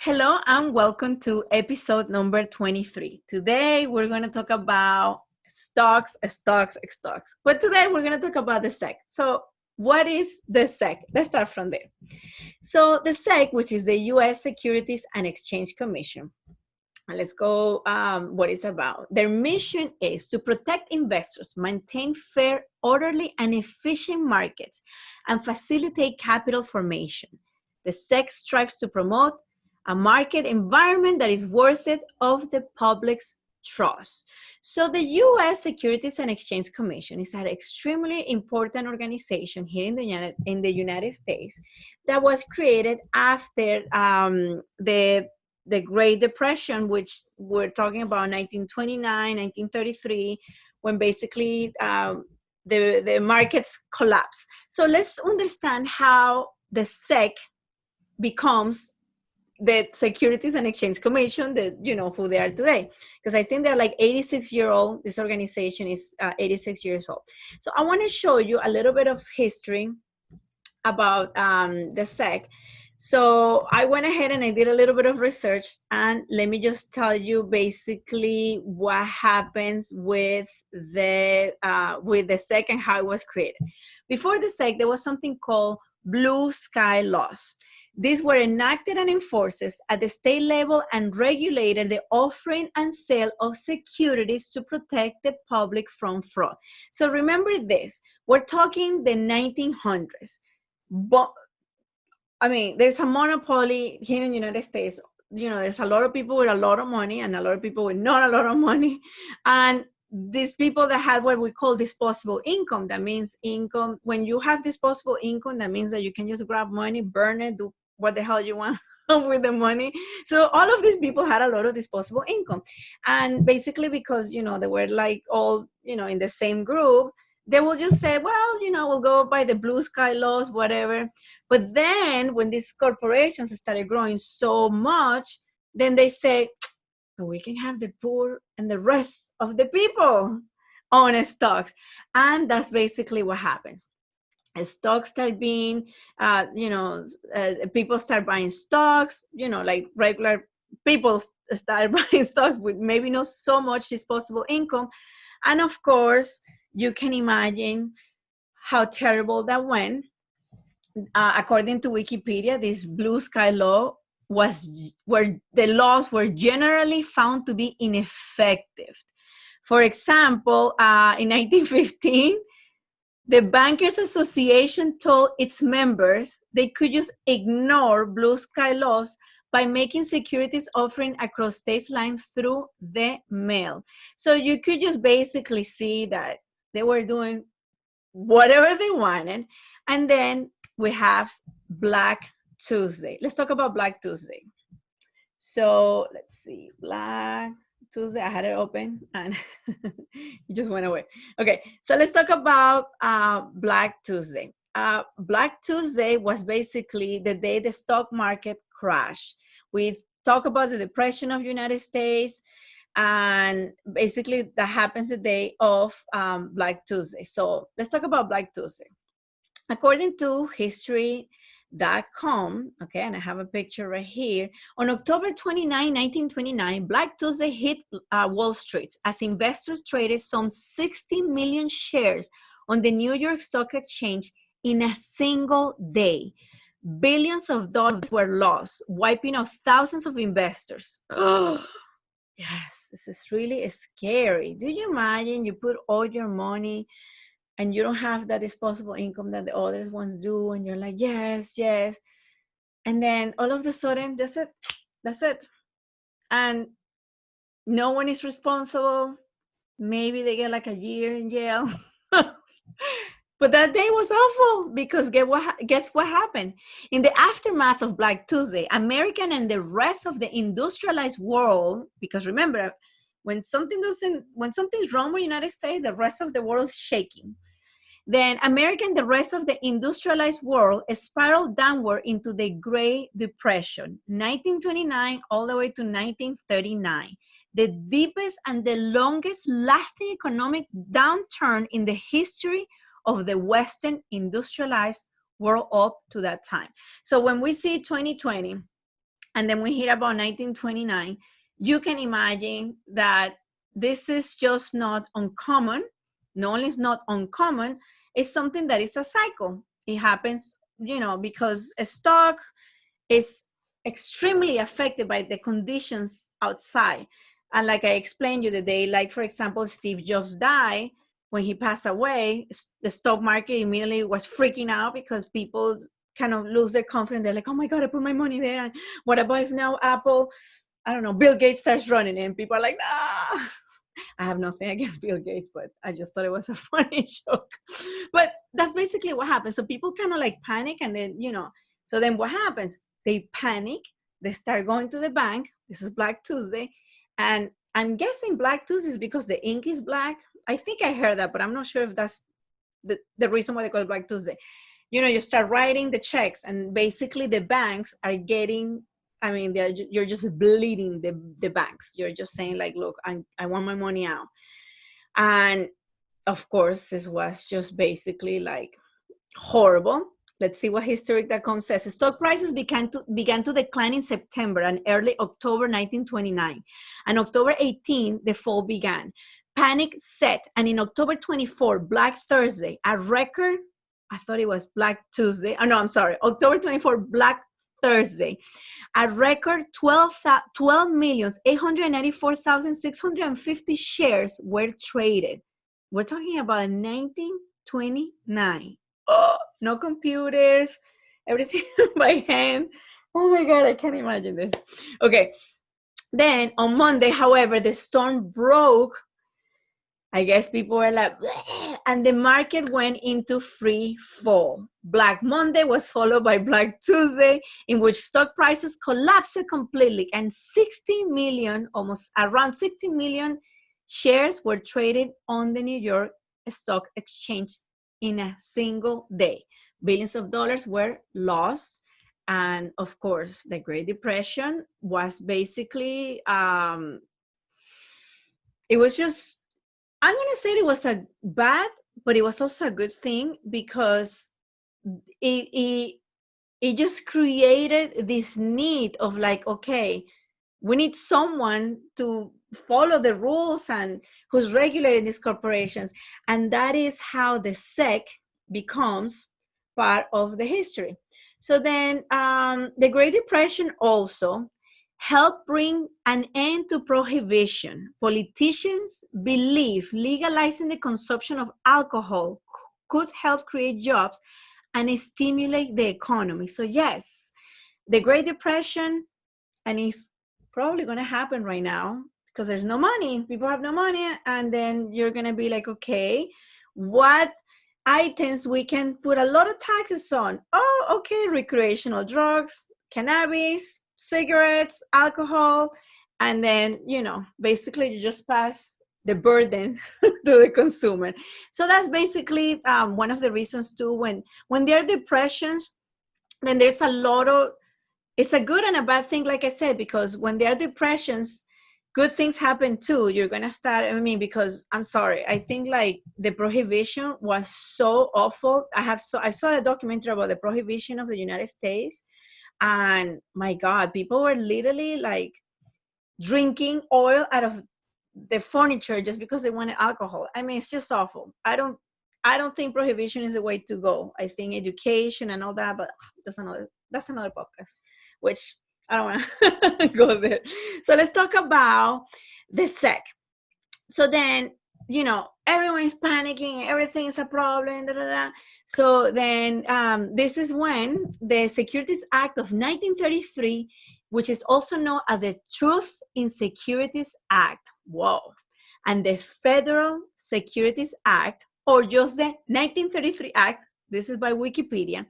Hello and welcome to episode number 23. Today we're going to talk about stocks. But today we're going to talk about the SEC. So what is the SEC? Let's start from there. So the SEC, which is the U.S. Securities and Exchange Commission, let's go what it's about. Their mission is to protect investors, maintain fair, orderly, and efficient markets, and facilitate capital formation. The SEC strives to promote a market environment that is worthy of the public's trust. So the U.S. Securities and Exchange Commission is an extremely important organization here in the United States that was created after the Great Depression, which we're talking about 1929, 1933, when basically the markets collapsed. So let's understand how the SEC becomes the Securities and Exchange Commission, who they are today. Because I think they're like 86-year-old. This organization is 86 years old. So I want to show you a little bit of history about the SEC. So I went ahead and I did a little bit of research, and let me just tell you basically what happens with the SEC and how it was created. Before the SEC, there was something called blue sky laws. These were enacted and enforced at the state level and regulated the offering and sale of securities to protect the public from fraud. So remember this, we're talking the 1900s. But I mean, there's a monopoly here in the United States. There's a lot of people with a lot of money and a lot of people with not a lot of money. And these people that had what we call disposable income, that means income. When you have disposable income, that means that you can just grab money, burn it, do what the hell you want with the money. So all of these people had a lot of disposable income. And basically because, they were like all, in the same group, they will just say, well, we'll go by the blue sky laws, whatever. But then when these corporations started growing so much, then they say, we can have the poor and the rest of the people own stocks. And that's basically what happens. As stocks start being, people start buying stocks, like regular people start buying stocks with maybe not so much disposable income. And of course, you can imagine how terrible that went. According to Wikipedia, this blue sky law where the laws were generally found to be ineffective. For example, in 1915, the Bankers Association told its members they could just ignore blue sky laws by making securities offering across state lines through the mail. So you could just basically see that they were doing whatever they wanted. And then we have Black Tuesday. Let's talk about Black Tuesday. So let's see, Black Tuesday, I had it open and it just went away. Okay, so let's talk about Black Tuesday. Black Tuesday was basically the day the stock market crashed. We talk about the depression of the United States, and basically that happens the day of Black Tuesday. So let's talk about Black Tuesday. According to history.com, okay, and I have a picture right here. On October 29, 1929, Black Tuesday hit Wall Street as investors traded some 60 million shares on the New York Stock Exchange in a single day. Billions of dollars were lost, wiping out thousands of investors. Oh, yes, this is really scary. Do you imagine you put all your money and you don't have that disposable income that the other ones do, and you're like, yes, yes. And then all of a sudden, that's it. And no one is responsible. Maybe they get like a year in jail. But that day was awful because guess what happened? In the aftermath of Black Tuesday, America and the rest of the industrialized world, because remember, when something's wrong with the United States, the rest of the world is shaking. Then America and the rest of the industrialized world spiraled downward into the Great Depression, 1929 all the way to 1939, the deepest and the longest lasting economic downturn in the history of the Western industrialized world up to that time. So when we see 2020, and then we hit about 1929, you can imagine that this is just not uncommon. Not only is not uncommon, it's something that is a cycle. It happens, because a stock is extremely affected by the conditions outside. And like I explained you the day, like for example, Steve Jobs died. When he passed away, the stock market immediately was freaking out because people kind of lose their confidence. They're like, oh my God, I put my money there. And what about if now Apple, I don't know, Bill Gates starts running and people are like, ah. I have nothing against Bill Gates, but I just thought it was a funny joke. But that's basically what happens. So people kind of like panic, and then, so then what happens? They panic, they start going to the bank. This is Black Tuesday. And I'm guessing Black Tuesday is because the ink is black. I think I heard that, but I'm not sure if that's the reason why they call it Black Tuesday. You start writing the checks, and basically the banks are getting, you're just bleeding the banks. You're just saying like, look, I want my money out. And of course, this was just basically like horrible. Let's see what History.com says. Stock prices began to decline in September and early October 1929. And October 18, the fall began. Panic set, and in October 24, Black Thursday, a record, I thought it was Black Tuesday. Oh, no, I'm sorry. October 24, Black Thursday, a record 12,894,650 shares were traded. We're talking about 1929. Oh, no computers, everything by hand. Oh my God, I can't imagine this. Okay. Then on Monday, however, the storm broke. I guess people were like, bleh, and the market went into free fall. Black Monday was followed by Black Tuesday, in which stock prices collapsed completely, and 60 million, almost around 60 million shares were traded on the New York Stock Exchange in a single day. Billions of dollars were lost. And of course, the Great Depression was basically, it was just, I'm going to say it was a bad, but it was also a good thing, because it just created this need of like, okay, we need someone to follow the rules and who's regulating these corporations. And that is how the SEC becomes part of the history. So then the Great Depression also help bring an end to prohibition. Politicians believe legalizing the consumption of alcohol could help create jobs and stimulate the economy. So yes, the Great Depression, and it's probably going to happen right now because there's no money. People have no money, and then you're going to be like, okay, what items we can put a lot of taxes on? Oh, okay, recreational drugs, cannabis, cigarettes, alcohol, and then, basically you just pass the burden to the consumer. So that's basically one of the reasons too, when there are depressions, then there's a lot of, it's a good and a bad thing, like I said, because when there are depressions, good things happen too. You're going to start, because I'm sorry, I think like the prohibition was so awful. I saw a documentary about the prohibition of the United States. And my God, people were literally like drinking oil out of the furniture just because they wanted alcohol. It's just awful. I don't think prohibition is the way to go. I think education and all that, but that's another podcast, which I don't want to go there. So let's talk about the SEC. So then, everyone is panicking, everything is a problem, da, da, da. So then this is when the Securities Act of 1933, which is also known as the Truth in Securities Act, and the Federal Securities Act, or just the 1933 Act, this is by Wikipedia,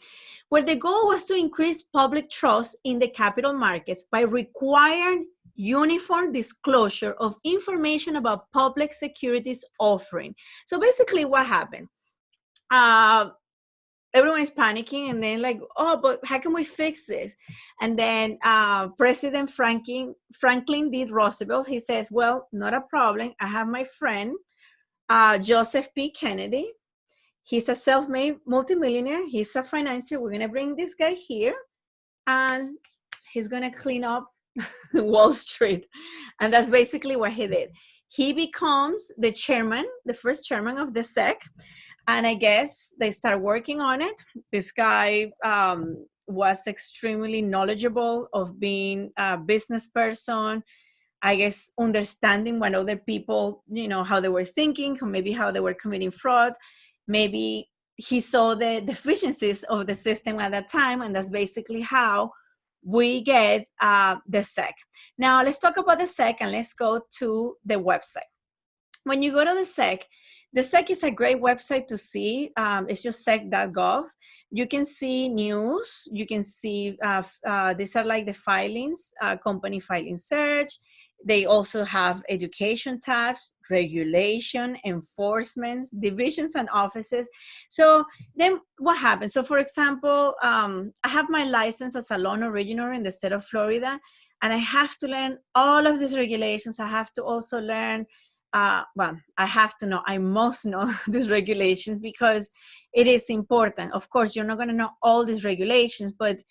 where the goal was to increase public trust in the capital markets by requiring uniform disclosure of information about public securities offering. So basically what happened? Everyone is panicking, and then like, oh, but how can we fix this? And then President Franklin D. Roosevelt, he says, well, not a problem. I have my friend, Joseph P. Kennedy. He's a self-made multimillionaire. He's a financier. We're going to bring this guy here, and he's going to clean up Wall Street. And that's basically what he did. He becomes the chairman, the first chairman of the SEC. And I guess they start working on it. This guy was extremely knowledgeable of being a business person, I guess understanding what other people, how they were thinking, or maybe how they were committing fraud. Maybe he saw the deficiencies of the system at that time, and that's basically how we get the SEC. Now, let's talk about the SEC, and let's go to the website. When you go to the SEC is a great website to see. It's just sec.gov. You can see news. You can see, these are like the filings, company filing search. They also have education tabs, regulation, enforcements, divisions, and offices. So then what happens? So for example, I have my license as a loan originator in the state of Florida, and I have to learn all of these regulations. I have to also learn, I must know these regulations because it is important. Of course, you're not going to know all these regulations, but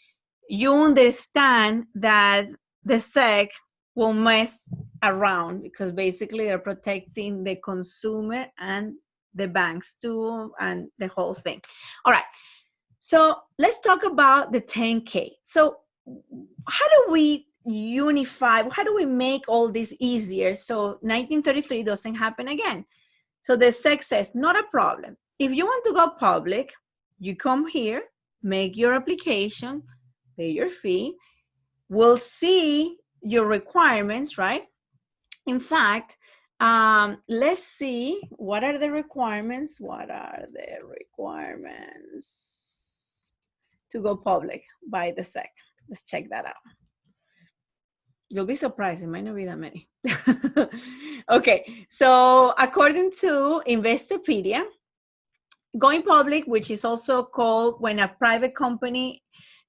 you understand that the SEC will mess around because basically they're protecting the consumer and the banks too, and the whole thing. All right. So let's talk about the 10K. So how do we unify, how do we make all this easier so 1933 doesn't happen again? So the SEC says, not a problem. If you want to go public, you come here, make your application, pay your fee. We'll see your requirements, right? In fact, let's see, what are the requirements? What are the requirements to go public by the SEC? Let's check that out. You'll be surprised, it might not be that many. Okay, so according to Investopedia, going public, which is also called when a private company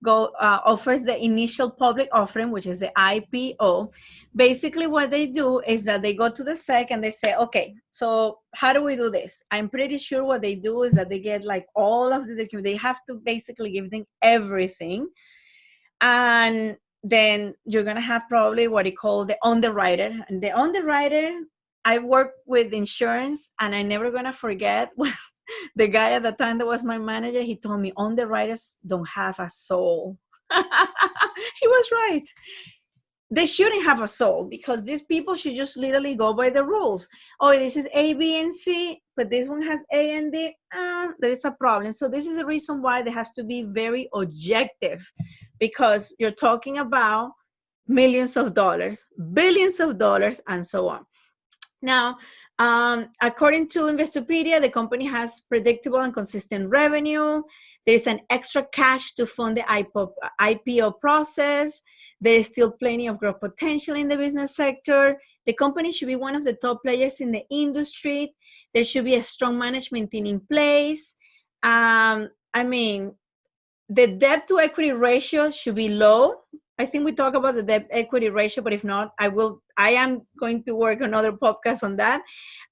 offers the initial public offering, which is the IPO. Basically what they do is that they go to the SEC and they say, okay, so how do we do this? I'm pretty sure what they do is that they get like all of the documents. They have to basically give them everything. And then you're going to have probably what you call the underwriter. And the underwriter, I work with insurance, and I'm never going to forget when the guy at the time that was my manager, he told me underwriters don't have a soul. He was right. They shouldn't have a soul because these people should just literally go by the rules. Oh, this is A, B, and C, but this one has A and D. There is a problem. So this is the reason why they have to be very objective, because you're talking about millions of dollars, billions of dollars, and so on. Now, according to Investopedia, the company has predictable and consistent revenue. There's an extra cash to fund the IPO process. There is still plenty of growth potential in the business sector. The company should be one of the top players in the industry. There should be a strong management team in place. I mean, the debt to equity ratio should be low. I think we talk about the debt equity ratio, but if not, I am going to work on other podcasts on that.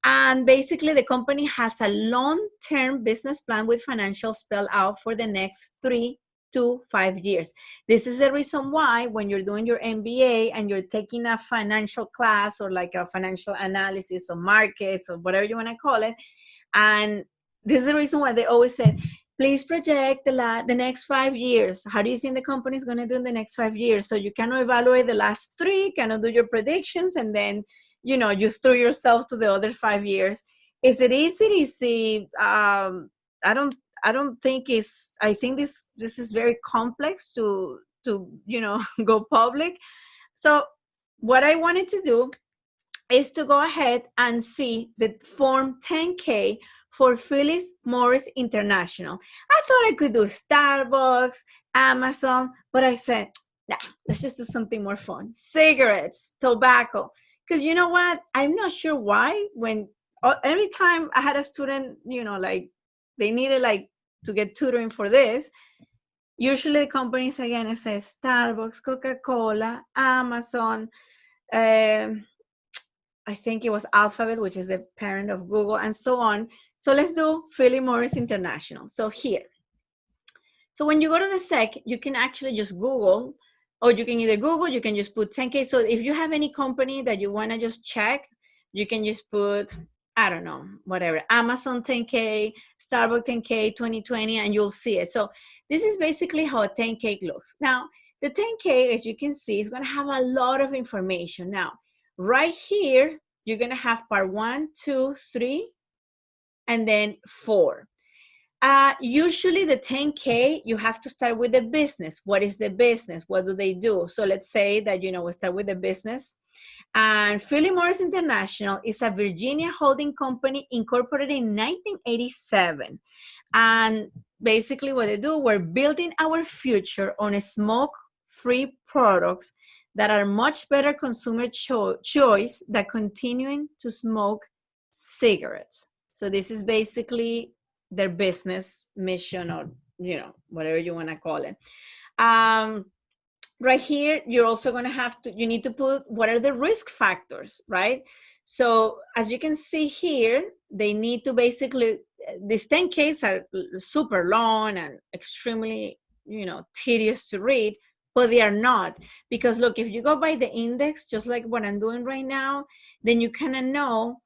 And basically the company has a long-term business plan with financials spelled out for the next 3 to 5 years. This is the reason why when you're doing your MBA and you're taking a financial class or like a financial analysis or markets or whatever you want to call it, and this is the reason why they always say, please project the next 5 years. How do you think the company is going to do in the next 5 years? So you cannot evaluate the last 3, cannot do your predictions, and then, you threw yourself to the other 5 years. Is it easy? I don't think it's, I think this is very complex to go public. So what I wanted to do is to go ahead and see the Form 10K for Philip Morris International. I thought I could do Starbucks, Amazon, but I said, nah, let's just do something more fun. Cigarettes, tobacco. Because you know what? I'm not sure why every time I had a student, like they needed like to get tutoring for this, usually the companies again, it says Starbucks, Coca-Cola, Amazon, I think it was Alphabet, which is the parent of Google, and so on. So let's do Philip Morris International. So here. So when you go to the SEC, you can actually just Google or you can either Google, you can just put 10K. So if you have any company that you want to just check, you can just put, I don't know, whatever, Amazon 10K, Starbucks 10K 2020, and you'll see it. So this is basically how a 10K looks. Now, the 10K, as you can see, is going to have a lot of information. Now, right here, you're going to have part 1, 2, 3, and then 4. Usually the 10K, you have to start with the business. What is the business? What do they do? So let's say that, we start with the business. And Philip Morris International is a Virginia holding company incorporated in 1987. And basically what they do, we're building our future on a smoke-free products that are much better consumer choice than continuing to smoke cigarettes. So this is basically their business mission, or whatever you want to call it. Right here, you're also going to you need to put what are the risk factors, right? So as you can see here, they need to basically, these 10Ks are super long and extremely tedious to read, but they are not, because look, if you go by the index, just like what I'm doing right now, then you kind of know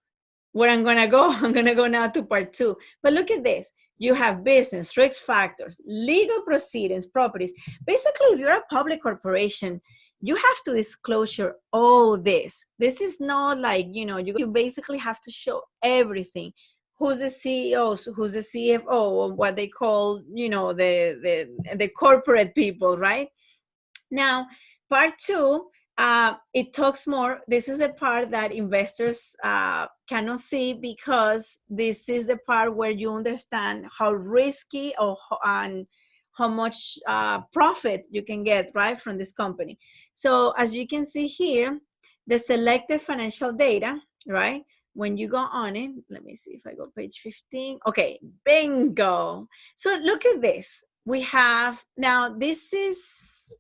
where I'm going to go. I'm going to go now to part 2. But look at this. You have business, risk factors, legal proceedings, properties. Basically, if you're a public corporation, you have to disclosure all this. This is not like, you basically have to show everything. Who's the CEO, who's the CFO, what they call, the corporate people, right? Now, part 2, it talks more. This is the part that investors cannot see, because this is the part where you understand how risky and how much profit you can get, right, from this company. So as you can see here, the selected financial data, right? When you go on it, let me see if I go page 15. Okay, bingo. So look at this. We have, now this is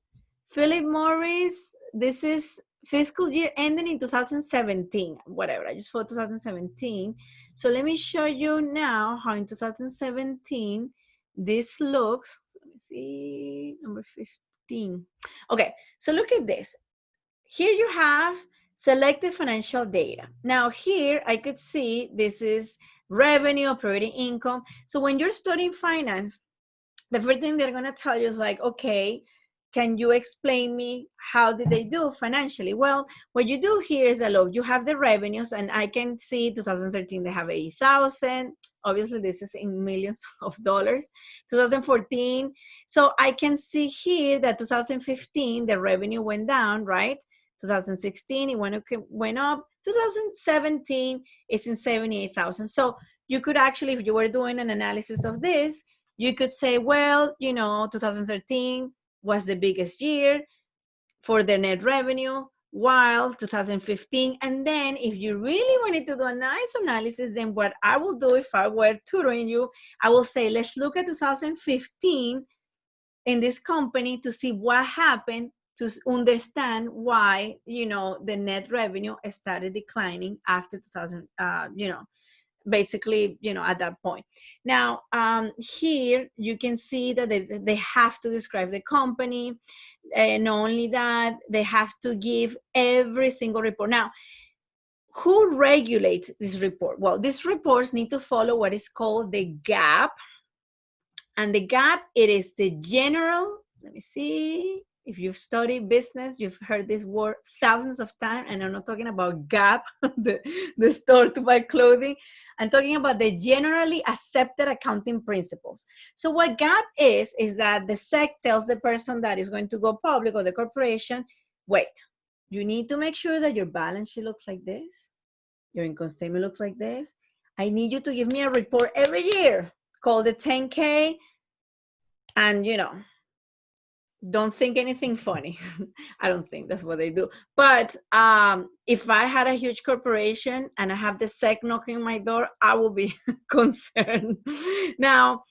Philip Morris, this is fiscal year ending in 2017, whatever, I just put 2017. So let me show you now how in 2017 this looks. Let me see, number 15. Okay, so look at this. Here you have selected financial data. Now here I could see this is revenue, operating income. So when you're studying finance, the first thing they're going to tell you is like, okay, can you explain me how did they do financially? Well, what you do here is that, look, you have the revenues, and I can see 2013 they have 80,000. Obviously, this is in millions of dollars. 2014, so I can see here that 2015 the revenue went down, right? 2016 it went up. 2017 is in 78,000. So you could actually, if you were doing an analysis of this, you could say, well, 2013 was the biggest year for the net revenue, while 2015, and then if you really wanted to do a nice analysis, then what I will do if I were tutoring you, I will say, let's look at 2015 in this company to see what happened, to understand why, the net revenue started declining after 2000, basically, at that point. Now, here you can see that they have to describe the company. And not only that, they have to give every single report. Now, who regulates this report? Well, these reports need to follow what is called the GAAP. And the GAAP, it is the general, let me see, if you've studied business, you've heard this word thousands of times, and I'm not talking about Gap, the store to buy clothing. I'm talking about the generally accepted accounting principles. So what Gap is that the SEC tells the person that is going to go public, or the corporation, wait, you need to make sure that your balance sheet looks like this, your income statement looks like this. I need you to give me a report every year called the 10K, and don't think anything funny. I don't think that's what they do. But if I had a huge corporation and I have the SEC knocking on my door, I will be concerned. Now,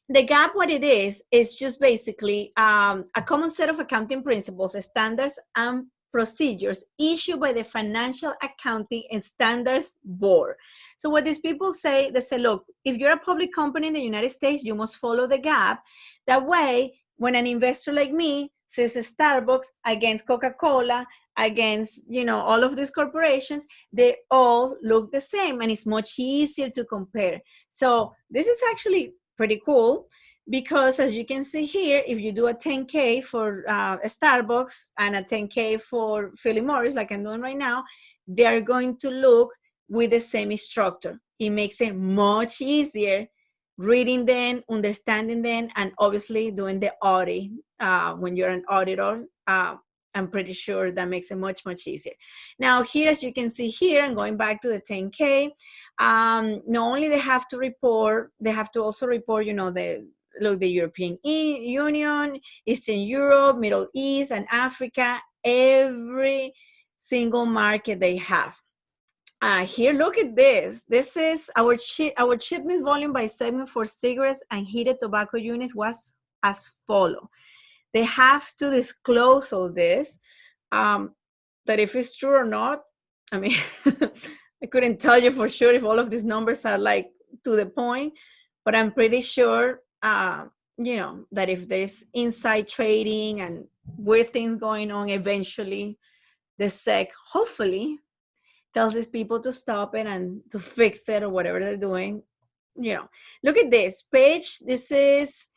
the GAAP, what it is just basically a common set of accounting principles, standards, and procedures issued by the Financial Accounting and Standards Board. So what these people say, they say, look, if you're a public company in the United States, you must follow the GAAP. That way, when an investor like me says Starbucks against Coca-Cola, against, all of these corporations, they all look the same, and it's much easier to compare. So this is actually pretty cool, because as you can see here, if you do a 10K for Starbucks and a 10K for Philip Morris, like I'm doing right now, they are going to look with the same structure. It makes it much easier reading them, understanding them, and obviously doing the audit. When you're an auditor, I'm pretty sure that makes it much, much easier. Now here, as you can see here, and going back to the 10K, not only they have to report, they have to also report, the European Union, Eastern Europe, Middle East, and Africa, every single market they have. Here, look at this. This is our shipment volume by segment for cigarettes and heated tobacco units was as follow. They have to disclose all this, that if it's true or not. I mean, I couldn't tell you for sure if all of these numbers are like to the point, but I'm pretty sure, that if there's inside trading and weird things going on, eventually the SEC, hopefully, tells these people to stop it and to fix it or whatever they're doing. Look at this page. This is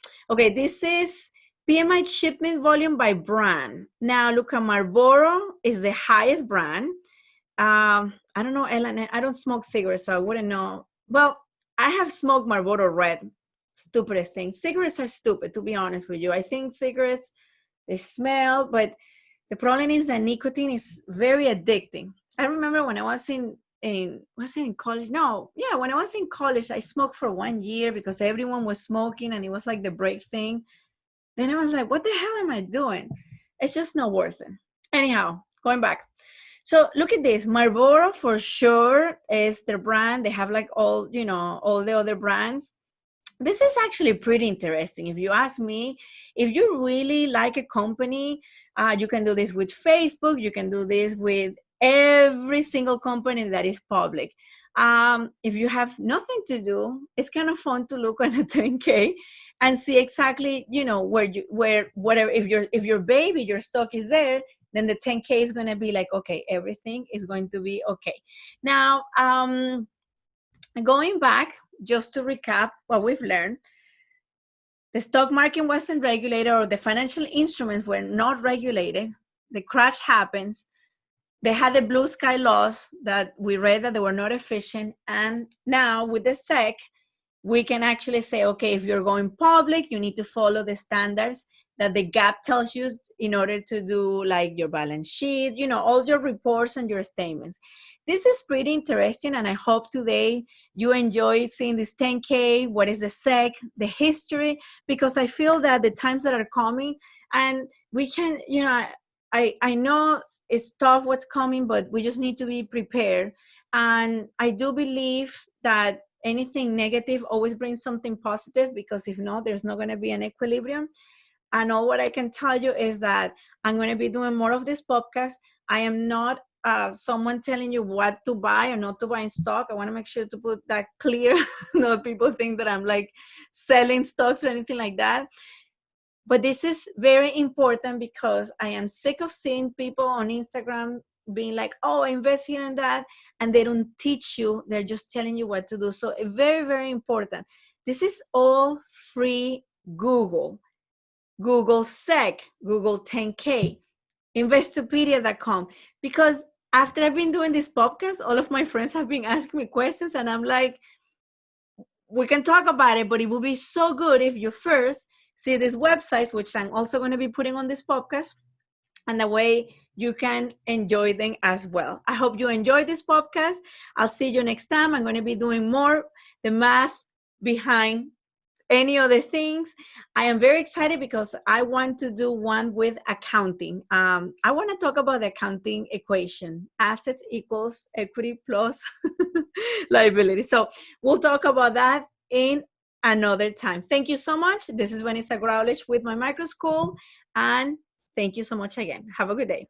PMI shipment volume by brand. Now look at Marlboro is the highest brand. I don't know, Ellen, I don't smoke cigarettes, so I wouldn't know. Well, I have smoked Marlboro Red. Stupidest thing. Cigarettes are stupid, to be honest with you. I think cigarettes, they smell, but the problem is that nicotine is very addicting. I remember when I was in college? No, yeah, when I was in college, I smoked for 1 year because everyone was smoking and it was like the break thing. Then I was like, what the hell am I doing? It's just not worth it. Anyhow, going back. So look at this. Marlboro for sure is their brand. They have like all the other brands. This is actually pretty interesting. If you ask me, if you really like a company, you can do this with Facebook. You can do this with every single company that is public. If you have nothing to do, it's kind of fun to look at a 10K and see exactly, where whatever, if your baby, your stock is there, then the 10K is going to be like, okay, everything is going to be okay. Now, going back, just to recap what we've learned, the stock market wasn't regulated, or the financial instruments were not regulated. The crash happens. They had the blue sky laws that we read that they were not efficient. And now with the SEC, we can actually say, okay, if you're going public, you need to follow the standards that the GAAP tells you in order to do like your balance sheet, all your reports and your statements. This is pretty interesting, and I hope today you enjoy seeing this 10K, what is the SEC, the history, because I feel that the times that are coming, and we can, I know it's tough what's coming, but we just need to be prepared. And I do believe that anything negative always brings something positive, because if not, there's not going to be an equilibrium. And all what I can tell you is that I'm going to be doing more of this podcast. I am not someone telling you what to buy or not to buy in stock. I want to make sure to put that clear. No people think that I'm like selling stocks or anything like that. But this is very important, because I am sick of seeing people on Instagram being like, oh, invest here and that, and they don't teach you. They're just telling you what to do. So very, very important. This is all free. Google SEC, Google 10K, Investopedia.com. Because after I've been doing this podcast, all of my friends have been asking me questions, and I'm like, we can talk about it, but it would be so good if you first see these websites, which I'm also going to be putting on this podcast, and the way you can enjoy them as well. I hope you enjoyed this podcast. I'll see you next time. I'm going to be doing more the math behind any other things. I am very excited because I want to do one with accounting. I want to talk about the accounting equation: assets equals equity plus liability. So we'll talk about that in another time. Thank you so much. This is Vanessa Graulich with My Micro School, and thank you so much again. Have a good day.